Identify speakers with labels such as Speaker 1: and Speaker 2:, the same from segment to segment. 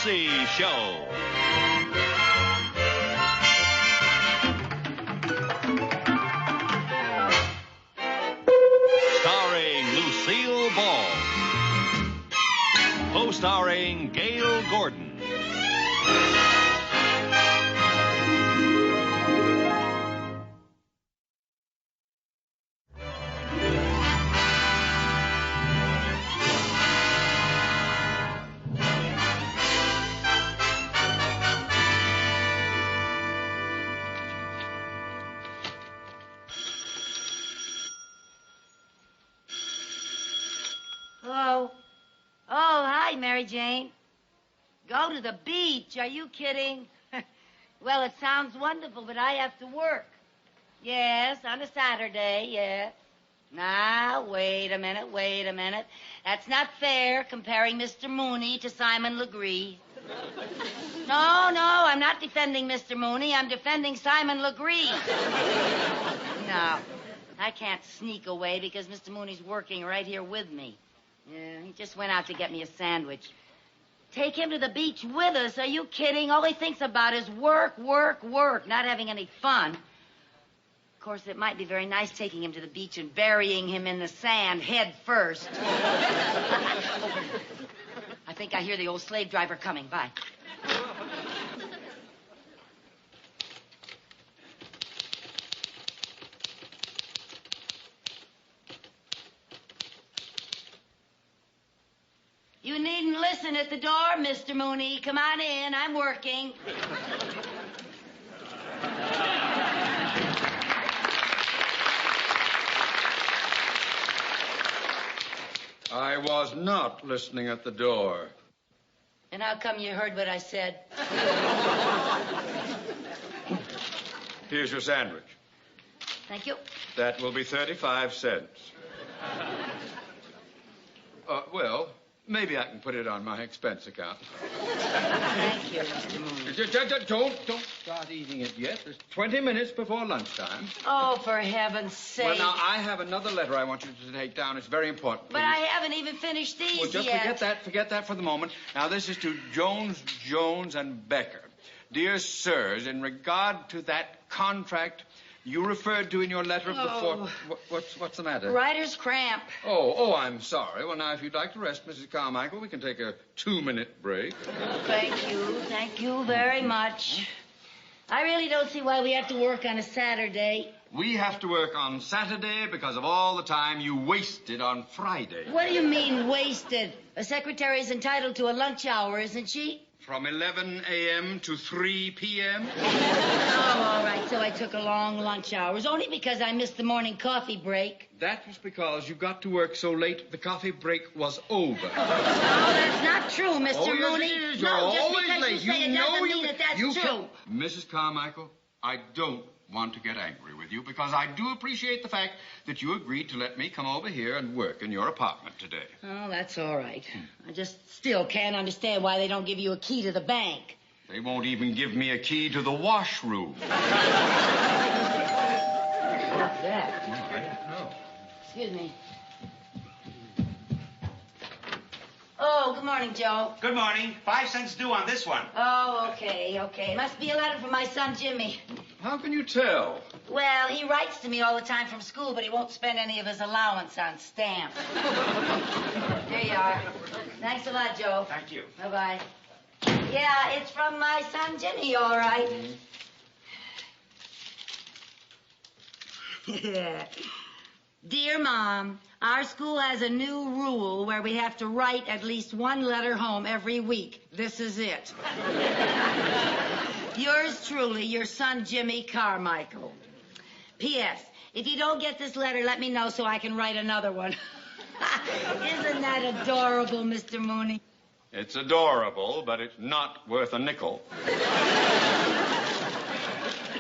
Speaker 1: Lucy Show. Starring Lucille Ball. Co-starring Gale Gordon.
Speaker 2: Hello? Oh, hi, Mary Jane. Go to the beach. Are you kidding? Well, it sounds wonderful, but I have to work. Yes, on a Saturday, yes. Now, wait a minute. That's not fair, comparing Mr. Mooney to Simon Legree. No, I'm not defending Mr. Mooney. I'm defending Simon Legree. No, I can't sneak away because Mr. Mooney's working right here with me. Yeah, he just went out to get me a sandwich. Take him to the beach with us? Are you kidding? All he thinks about is work, not having any fun. Of course, it might be very nice taking him to the beach and burying him in the sand head first. I think I hear the old slave driver coming. Bye. You needn't listen at the door, Mr. Mooney. Come on in. I'm working.
Speaker 3: I was not listening at the door.
Speaker 2: And how come you heard what I said?
Speaker 3: Here's your sandwich.
Speaker 2: Thank you.
Speaker 3: That will be 35 cents. Well, maybe I can put it on my expense account.
Speaker 2: Thank you, Mr. Mooney.
Speaker 3: Don't start eating it yet. There's 20 minutes before lunchtime.
Speaker 2: Oh, for heaven's sake.
Speaker 3: Well, now, I have another letter I want you to take down. It's very important.
Speaker 2: But I haven't even finished these
Speaker 3: Well, just
Speaker 2: yet.
Speaker 3: forget that for the moment. Now, this is to Jones, and Becker. Dear sirs, in regard to that contract you referred to in your letter of the 4th... What's the matter?
Speaker 2: Writer's cramp.
Speaker 3: Oh, I'm sorry. Well, now, if you'd like to rest, Mrs. Carmichael, we can take a 2-minute break.
Speaker 2: Thank you very much. I really don't see why we have to work on a Saturday.
Speaker 3: We have to work on Saturday because of all the time you wasted on Friday.
Speaker 2: What do you mean, wasted? A secretary is entitled to a lunch hour, isn't she?
Speaker 3: From 11 a.m. to 3 p.m.?
Speaker 2: Oh, all right, so I took a long lunch hour. It was only because I missed the morning coffee break.
Speaker 3: That was because you got to work so late the coffee break was over.
Speaker 2: No, that's not true, Mr. Mooney.
Speaker 3: Yes, it is.
Speaker 2: No,
Speaker 3: You're
Speaker 2: just
Speaker 3: always
Speaker 2: because
Speaker 3: late.
Speaker 2: you say it doesn't mean that that's true.
Speaker 3: Mrs. Carmichael, I don't want to get angry with you because I do appreciate the fact that you agreed to let me come over here and work in your apartment today.
Speaker 2: Oh, that's all right. I just still can't understand why they don't give you a key to the bank.
Speaker 3: They won't even give me a key to the washroom.
Speaker 2: What's that?
Speaker 3: No, I don't know.
Speaker 2: Excuse me. Oh, good morning, Joe.
Speaker 4: Good morning. 5 cents due on this one.
Speaker 2: Oh, okay. Must be a letter from my son, Jimmy.
Speaker 3: How can you tell?
Speaker 2: Well, he writes to me all the time from school, but he won't spend any of his allowance on stamps. There you are. Thanks a lot, Joe.
Speaker 4: Thank you.
Speaker 2: Bye-bye. Yeah, it's from my son, Jimmy, all right. Dear Mom, our school has a new rule where we have to write at least one letter home every week. This is it. Yours truly, your son, Jimmy Carmichael. P.S. If you don't get this letter, let me know so I can write another one. Isn't that adorable, Mr. Mooney?
Speaker 3: It's adorable, but it's not worth a nickel.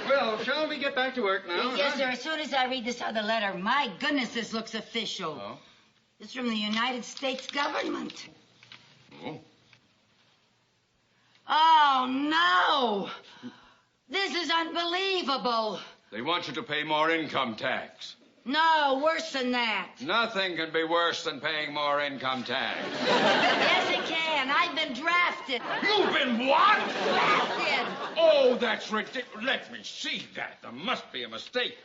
Speaker 3: Well, shall we get back to work now?
Speaker 2: Yes, sir. As soon as I read this other letter, my goodness, this looks official.
Speaker 3: Oh?
Speaker 2: It's from the United States government.
Speaker 3: Oh?
Speaker 2: Oh, no! This is unbelievable.
Speaker 3: They want you to pay more income tax.
Speaker 2: No, worse than that.
Speaker 3: Nothing can be worse than paying more income tax.
Speaker 2: Yes, it can. I've been drafted. drafted.
Speaker 3: You've been what?
Speaker 2: Drafted.
Speaker 3: Oh, that's ridiculous. Let me see that. There must be a mistake.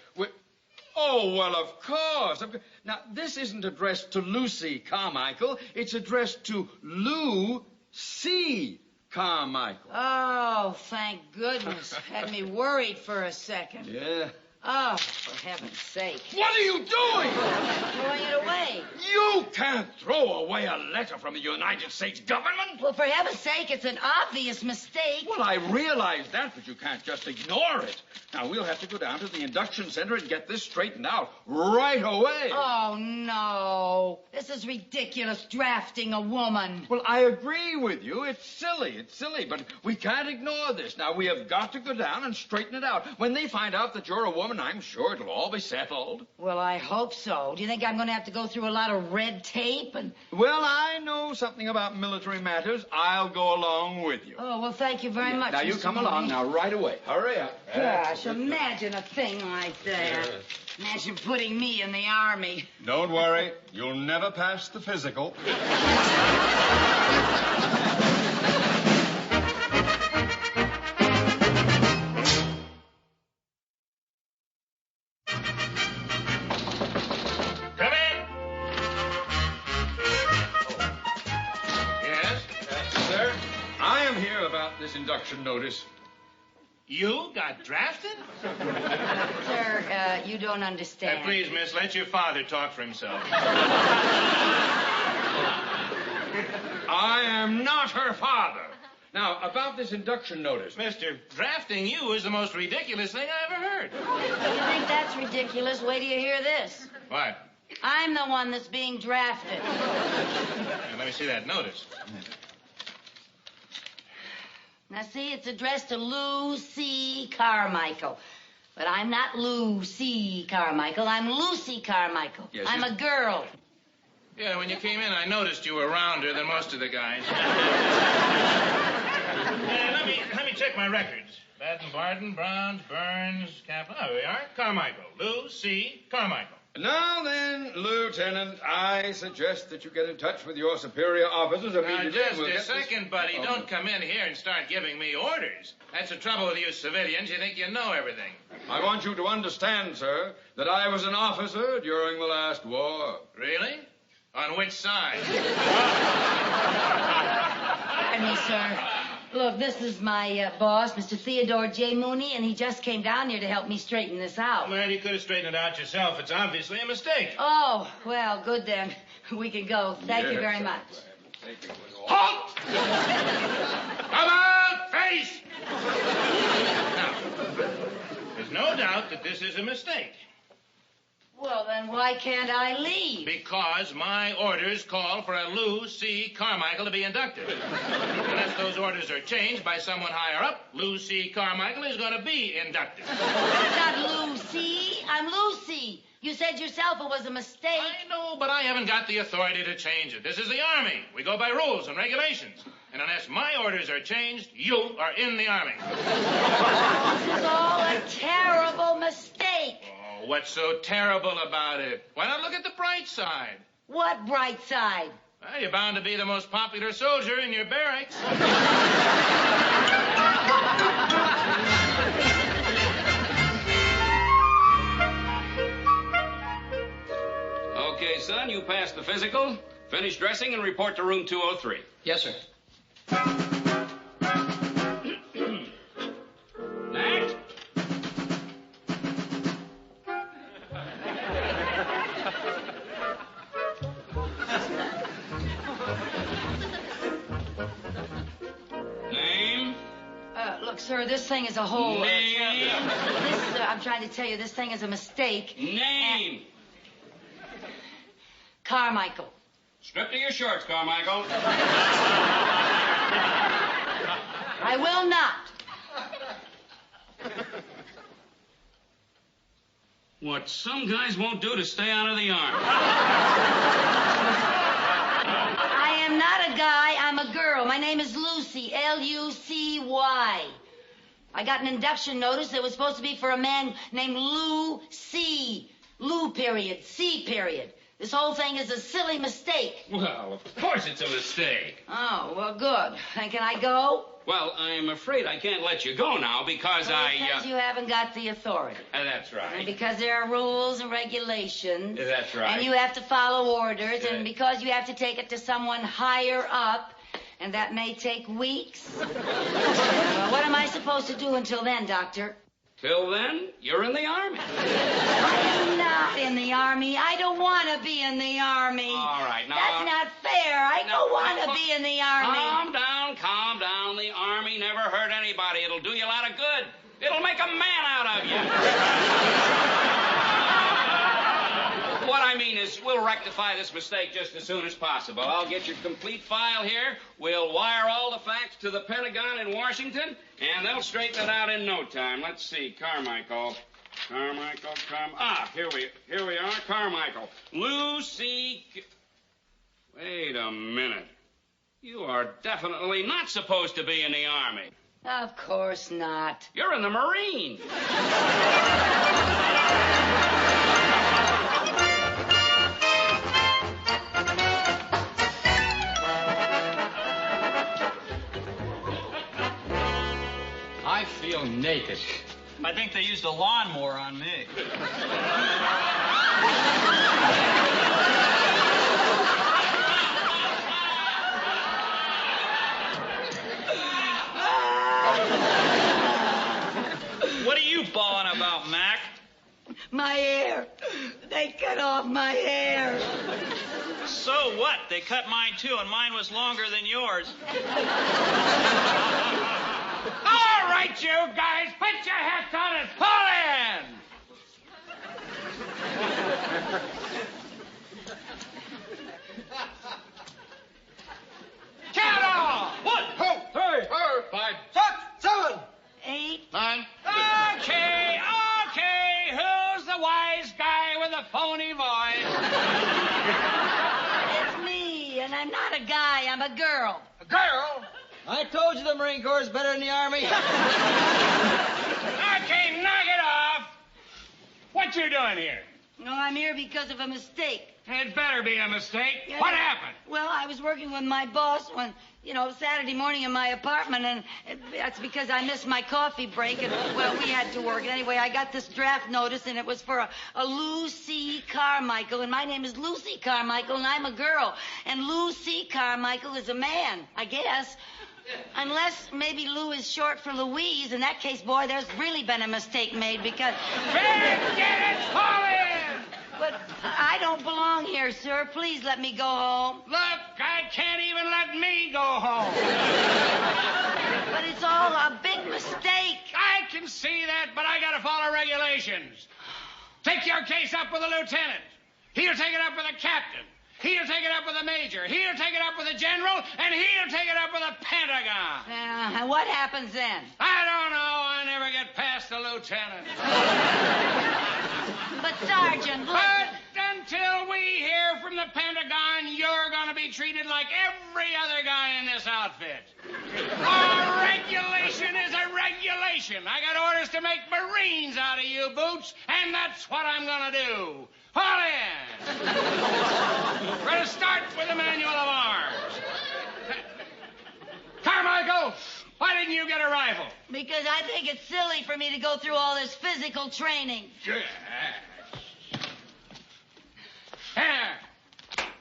Speaker 3: Oh, well, of course. Now, this isn't addressed to Lucy Carmichael. It's addressed to Lou C. Carmichael.
Speaker 2: Oh, thank goodness. Had me worried for a second.
Speaker 3: Yeah.
Speaker 2: Oh, for heaven's sake.
Speaker 3: What are you doing?
Speaker 2: Throwing it away.
Speaker 3: You can't throw away a letter from the United States government.
Speaker 2: Well, for heaven's sake, it's an obvious mistake.
Speaker 3: Well, I realize that, but you can't just ignore it. Now, we'll have to go down to the induction center and get this straightened out right away.
Speaker 2: Oh, no. This is ridiculous, drafting a woman.
Speaker 3: Well, I agree with you. It's silly, but we can't ignore this. Now, we have got to go down and straighten it out. When they find out that you're a woman, I'm sure it'll all be settled.
Speaker 2: Well, I hope so. Do you think I'm going to have to go through a lot of red tape?
Speaker 3: Well, I know something about military matters. I'll go along with you.
Speaker 2: Oh, well, thank you very much.
Speaker 3: Now, you
Speaker 2: Mr.
Speaker 3: come
Speaker 2: Mooney.
Speaker 3: along now, right away. Hurry up.
Speaker 2: Gosh, imagine a thing like that. Imagine putting me in the Army.
Speaker 1: Don't worry. You'll never pass the physical.
Speaker 3: This induction notice.
Speaker 4: You got drafted?
Speaker 2: Sir, you don't understand.
Speaker 4: Please, miss, let your father talk for himself.
Speaker 3: I am not her father. Now, about this induction notice.
Speaker 4: Mister, drafting you is the most ridiculous thing I ever heard.
Speaker 2: You think that's ridiculous? Wait till you hear this.
Speaker 4: What?
Speaker 2: I'm the one that's being drafted.
Speaker 4: Let me see that notice.
Speaker 2: Now, see, it's addressed to Lou C. Carmichael. But I'm not Lou C. Carmichael. I'm Lucy Carmichael.
Speaker 3: Yes,
Speaker 2: I'm a girl.
Speaker 4: Yeah, when you came in, I noticed you were rounder than most of the guys. Let me check my records. Baden, Barden, Browns, Burns, Kaplan. Oh, there we are. Carmichael. Lou C. Carmichael.
Speaker 3: Now then, Lieutenant, I suggest that you get in touch with your superior officers immediately.
Speaker 4: Now, just a second, buddy.
Speaker 3: Oh.
Speaker 4: Don't come in here and start giving me orders. That's the trouble with you civilians. You think you know everything.
Speaker 3: I want you to understand, sir, that I was an officer during the last war.
Speaker 4: Really? On which side?
Speaker 2: Pardon me, sir. Look, this is my boss, Mr. Theodore J. Mooney, and he just came down here to help me straighten this out.
Speaker 4: Well, you could have straightened it out yourself. It's obviously a mistake.
Speaker 2: Oh, well, good then. We can go. Thank you very much.
Speaker 4: Halt! Come out, face! Now, there's no doubt that this is a mistake.
Speaker 2: Well, then why can't I leave?
Speaker 4: Because my orders call for a Lou C. Carmichael to be inducted. Unless those orders are changed by someone higher up, Lou C. Carmichael is going to be inducted.
Speaker 2: It's not Lucy. I'm Lucy. You said yourself it was a mistake.
Speaker 4: I know, but I haven't got the authority to change it. This is the Army. We go by rules and regulations. And unless my orders are changed, you are in the Army.
Speaker 2: This is all a terrible mistake.
Speaker 4: Oh, what's so terrible about it? Why not look at the bright side?
Speaker 2: What bright side?
Speaker 4: Well, you're bound to be the most popular soldier in your barracks.
Speaker 5: Okay, son, you passed the physical. Finish dressing and report to room 203.
Speaker 6: Yes, sir.
Speaker 5: Next. Name?
Speaker 2: Look, sir, this thing is a whole...
Speaker 5: Name?
Speaker 2: I'm trying to tell you, this thing is a mistake.
Speaker 5: Name?
Speaker 2: Carmichael.
Speaker 5: Strip to your shorts, Carmichael.
Speaker 2: I will not.
Speaker 5: What some guys won't do to stay out of the Army.
Speaker 2: I am not a guy, I'm a girl. My name is Lucy, Lucy. I got an induction notice that was supposed to be for a man named Lou C. Lou, period, C, period. This whole thing is a silly mistake.
Speaker 5: Well, of course it's a mistake.
Speaker 2: Oh, well, good. And can I go?
Speaker 5: Well, I'm afraid I can't let you go now because
Speaker 2: Because you haven't got the authority.
Speaker 5: That's
Speaker 2: And
Speaker 5: right.
Speaker 2: because there are rules and regulations.
Speaker 5: That's right.
Speaker 2: And you have to follow orders. And because you have to take it to someone higher up. And that may take weeks. Well, what am I supposed to do until then, Doctor?
Speaker 5: Till then, you're in the Army.
Speaker 2: I'm not in the Army. I don't want to be in the Army.
Speaker 5: All right, now...
Speaker 2: That's not fair. I don't want to be in the Army.
Speaker 5: Calm down. The Army never hurt anybody. It'll do you a lot of good. It'll make a man out of you. What I mean is, we'll rectify this mistake just as soon as possible. I'll get your complete file here. We'll wire all the facts to the Pentagon in Washington, and they'll straighten it out in no time. Let's see, Carmichael. Here we are, Carmichael. Lucy... Wait a minute. You are definitely not supposed to be in the Army.
Speaker 2: Of course not.
Speaker 5: You're in the Marines.
Speaker 3: I feel naked.
Speaker 6: I think they used a lawnmower on me. What are you bawling about, Mac?
Speaker 2: My hair. They cut off my hair.
Speaker 6: So what? They cut mine too, and mine was longer than yours.
Speaker 3: All right, you guys, put your hats on and pull in. Count off. 1, 2, 3, 4, 5, 6, 7,
Speaker 2: 8.
Speaker 3: 9. Okay. Who's the wise guy with the phony voice?
Speaker 2: It's me, and I'm not a guy. I'm a girl.
Speaker 3: A girl?
Speaker 7: I told you the Marine Corps is better than the Army.
Speaker 3: Okay, knock it off. What you doing here?
Speaker 2: No, I'm here because of a mistake.
Speaker 3: It better be a mistake.
Speaker 2: Yeah,
Speaker 3: What happened?
Speaker 2: Well, I was working with my boss one, Saturday morning in my apartment, and that's because I missed my coffee break, and, well, we had to work. Anyway, I got this draft notice, and it was for a Lucy Carmichael, and my name is Lucy Carmichael, and I'm a girl. And Lucy Carmichael is a man, I guess. Unless maybe Lou is short for Louise. In that case, boy, there's really been a mistake made because...
Speaker 3: Get it, fall in!
Speaker 2: But I don't belong here, sir. Please let me go home.
Speaker 3: Look, I can't even let me go home.
Speaker 2: But it's all a big mistake.
Speaker 3: I can see that, but I gotta follow regulations. Take your case up with the lieutenant. He'll take it up with the captain. He'll take it up with the major. He'll take it up with the general. And he'll take it up with the Pentagon.
Speaker 2: And what happens then?
Speaker 3: I don't know. I never get past the lieutenant.
Speaker 2: But, Sergeant, look...
Speaker 3: But until we hear from the Pentagon, you're going to be treated like every other guy in this outfit. A regulation is a regulation. I got orders to make Marines out of you, Boots, and that's what I'm going to do. Fall in. We're going to start with the manual of arms. Carmichael, why didn't you get a rifle?
Speaker 2: Because I think it's silly for me to go through all this physical training.
Speaker 3: Here.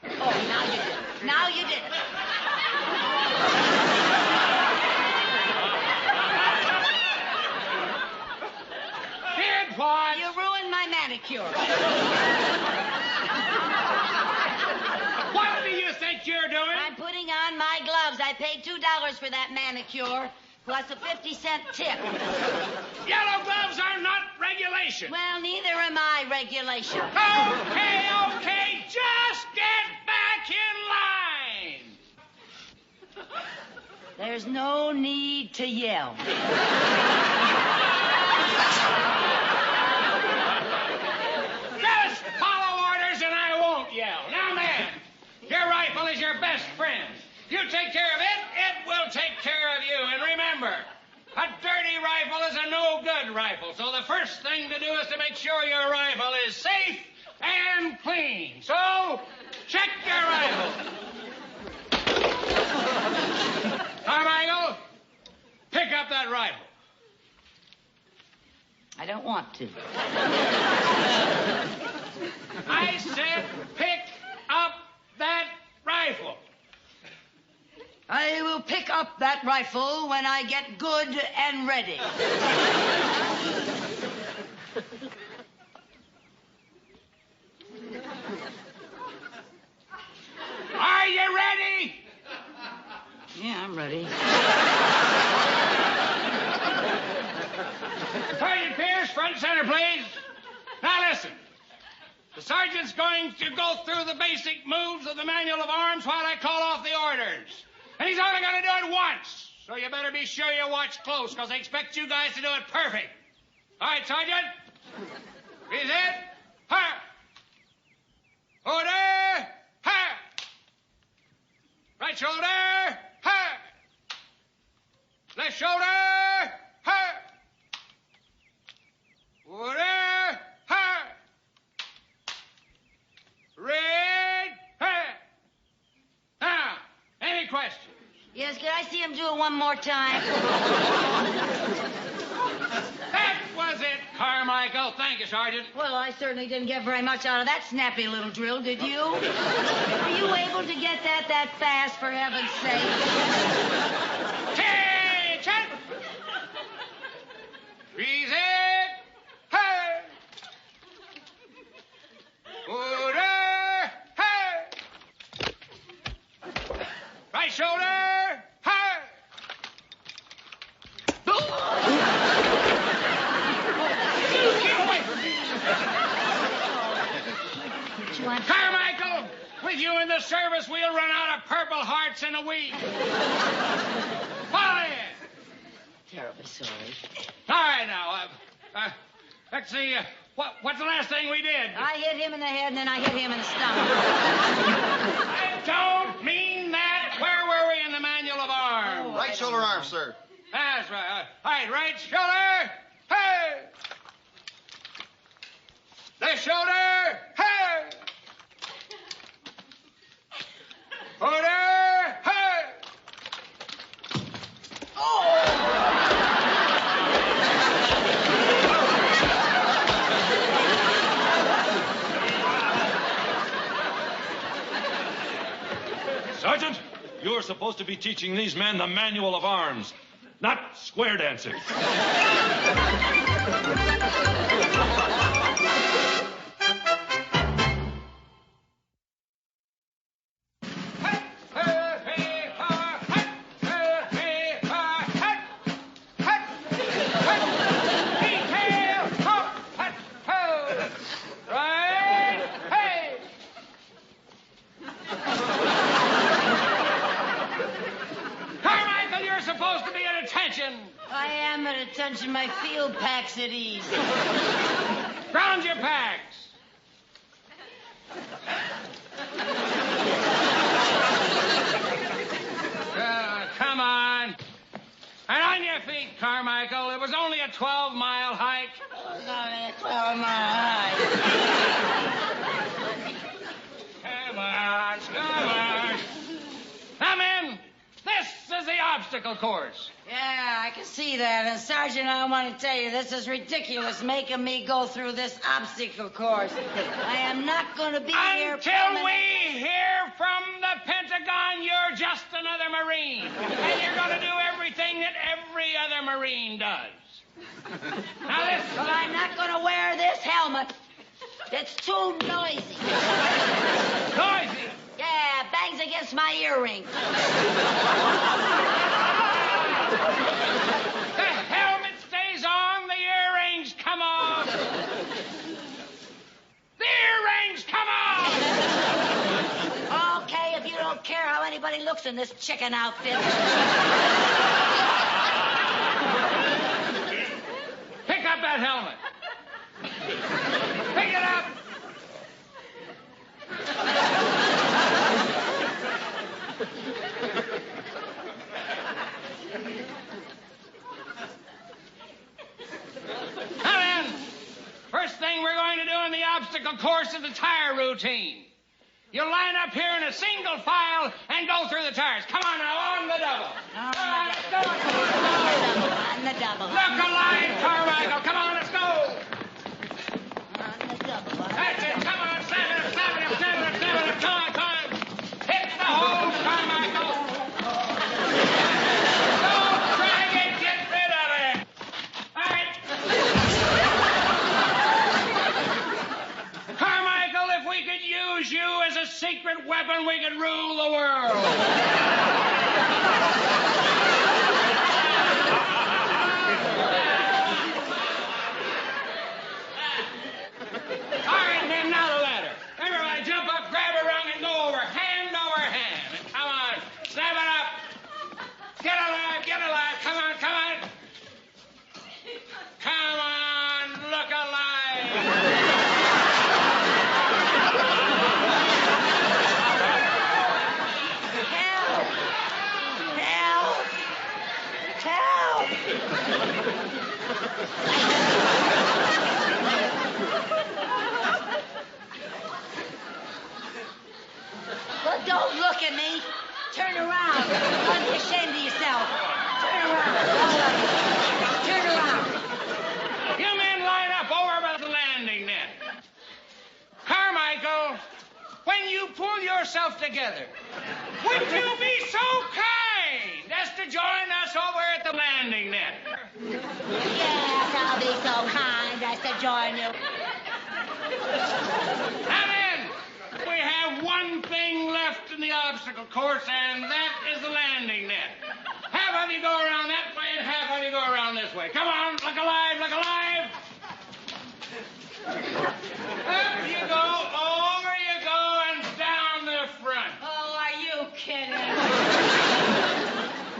Speaker 2: Oh, now you did it. Now you did it.
Speaker 3: Did what?
Speaker 2: You ruined my manicure.
Speaker 3: What do you think you're doing?
Speaker 2: I'm putting on my gloves. I paid $2 for that manicure, plus a 50-cent tip.
Speaker 3: Yellow gloves are not regulation.
Speaker 2: Well, neither am I regulation.
Speaker 3: Okay, just get back in line.
Speaker 2: There's no need to yell.
Speaker 3: Just follow orders and I won't yell. Now, man, your rifle is your best friend. You take care of it, it will take care of you. And remember, a dirty rifle is a no-good rifle. So the first thing to do is to make sure your rifle is safe
Speaker 4: and clean. So, check your rifle. Carmichael, pick up that rifle.
Speaker 2: I don't want to.
Speaker 4: I said pick up that rifle.
Speaker 2: I will pick up that rifle when I get good and ready.
Speaker 4: Are you ready?
Speaker 2: Yeah, I'm ready.
Speaker 4: Sergeant Pierce, front and center, please. Now listen. The sergeant's going to go through the basic moves of the manual of arms while I call off the orders. And he's only going to do it once. So you better be sure you watch close, because I expect you guys to do it perfect. All right, Sergeant. Is it? Ha! Order! Ha! Right shoulder! Ha! Left shoulder! Ha! Order! Ha! Red! Ha! Now, any questions?
Speaker 2: Yes, could I see him do it one more time?
Speaker 4: That was it, Carmichael. Thank you, Sergeant.
Speaker 2: Well, I certainly didn't get very much out of that snappy little drill, did you? Were you able to get that fast, for heaven's sake?
Speaker 4: Attention! Freeze it! Hey! Order! Hey! Right shoulder! Hey! Get away from me! Carmichael, with you in the service, we'll run out of Purple Hearts in a week. Follow in.
Speaker 2: Terribly sorry.
Speaker 4: All right, now, let's see. What's the last thing we did?
Speaker 2: I hit him in the head, and then I hit him in the stomach.
Speaker 4: I don't mean that. Where were we in the manual of arms?
Speaker 8: Right shoulder arm, sir.
Speaker 4: That's right. All right, right shoulder. Hey! Left shoulder. Hey! Order. Hey!
Speaker 9: Sergeant, you're supposed to be teaching these men the manual of arms, not square dancing.
Speaker 2: I am at attention. My field pack's at ease.
Speaker 4: Ground your packs. Come on. And on your feet, Carmichael. It was only a 12-mile hike.
Speaker 2: It's only a 12-mile hike.
Speaker 4: Come on, come on. Now, men, this is the obstacle course.
Speaker 2: Yeah, I can see that. And, Sergeant, I want to tell you, this is ridiculous, making me go through this obstacle course. I am not going to be here...
Speaker 4: Until we hear from the Pentagon, you're just another Marine. And you're going to do everything that every other Marine does. Now, listen.
Speaker 2: But I'm not going to wear this helmet. It's too noisy.
Speaker 4: Noisy?
Speaker 2: Yeah, bangs against my earrings.
Speaker 4: The helmet stays on, the earrings come off. The earrings come off!
Speaker 2: Okay, if you don't care how anybody looks in this chicken outfit.
Speaker 4: Pick up that helmet. Pick it up. Now then, first thing we're going to do in the obstacle course is the tire routine. You line up here in a single file and go through the tires. Come on now, on the double.
Speaker 2: On the double.
Speaker 4: Look alive, Carmichael. Come on, let's go.
Speaker 2: On the double.
Speaker 4: That's it. Come on, seven it. Come on. Hit the hole, Carmichael. Don't drag it. Get rid of it. All right. Carmichael, if we could use you as a secret weapon, we could rule the world. All right, then, now the ladder. Everybody jump up, grab a rung, and go over hand. Come on, snap it up. Get alive. Come on. Come on, look alive.
Speaker 2: Help! Well, don't look at me. Turn around. Don't be ashamed of yourself. Turn around. Turn around.
Speaker 4: You men line up over by the landing net. Carmichael, when you pull yourself together, would you be so kind as to join us over at the landing net?
Speaker 2: Yes, I'll be so kind as to join you.
Speaker 4: Now then, we have one thing left in the obstacle course, and that is the landing net. Half of you go around that way, and half of you go around this way. Come on, look alive. Up you go, over you go, and down the front.
Speaker 2: Oh, are you kidding?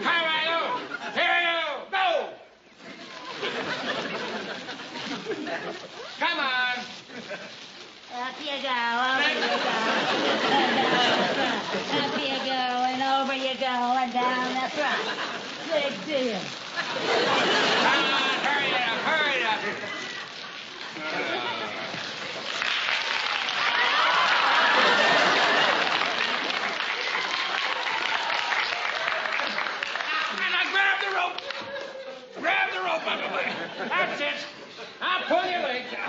Speaker 4: Carmichael, here you go. Come on.
Speaker 2: Up you go, over you go. Up you go, and over you go, and down the front. Big deal.
Speaker 4: Come on, hurry up. Now grab the rope, my boy. That's it. Now pull your legs down.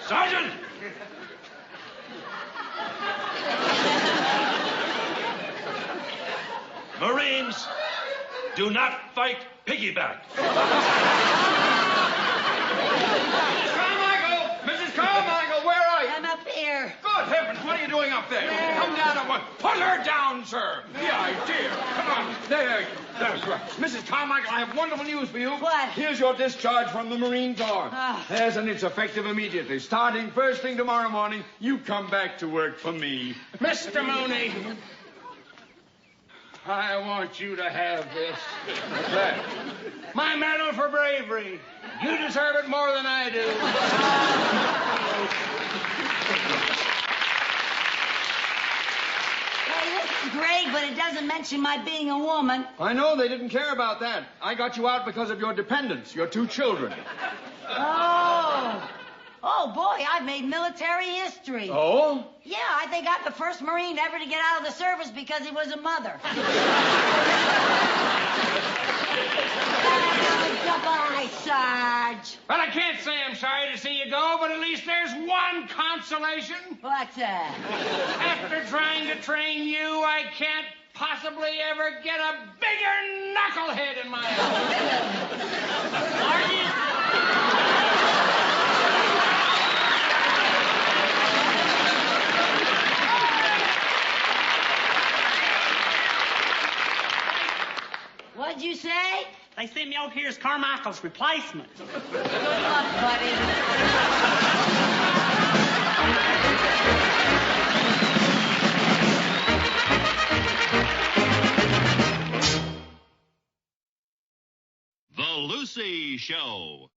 Speaker 9: Sergeant! Marines, do not fight piggyback.
Speaker 3: Mrs. Carmichael, where are you?
Speaker 2: I'm up here.
Speaker 3: Good heavens, what are you doing up there? Come down at once. Put her down, sir. The idea. Come on. That's right. Mrs. Carmichael, I have wonderful news for you.
Speaker 2: What?
Speaker 3: Here's your discharge from the Marine Corps.
Speaker 2: Oh.
Speaker 3: Yes, and it's effective immediately. Starting first thing tomorrow morning, you come back to work for me.
Speaker 4: Mr. Mooney, I want you to have this.
Speaker 3: What's that?
Speaker 4: My medal for bravery. You deserve it more than I do.
Speaker 2: Hey, this is great, but it doesn't mention my being a woman.
Speaker 3: I know they didn't care about that. I got you out because of your dependents, your 2 children.
Speaker 2: Oh, boy, I've made military history.
Speaker 3: Oh?
Speaker 2: Yeah, I think I'm the first Marine ever to get out of the service because he was a mother. Goodbye, Sarge.
Speaker 4: Well, I can't say I'm sorry to see you go, but at least there's one consolation.
Speaker 2: What's that?
Speaker 4: After trying to train you, I can't possibly ever get a bigger knucklehead in my life.
Speaker 2: What'd you say?
Speaker 8: They sent me over here as Carmichael's replacement.
Speaker 2: Good luck, buddy.
Speaker 10: The Lucy Show.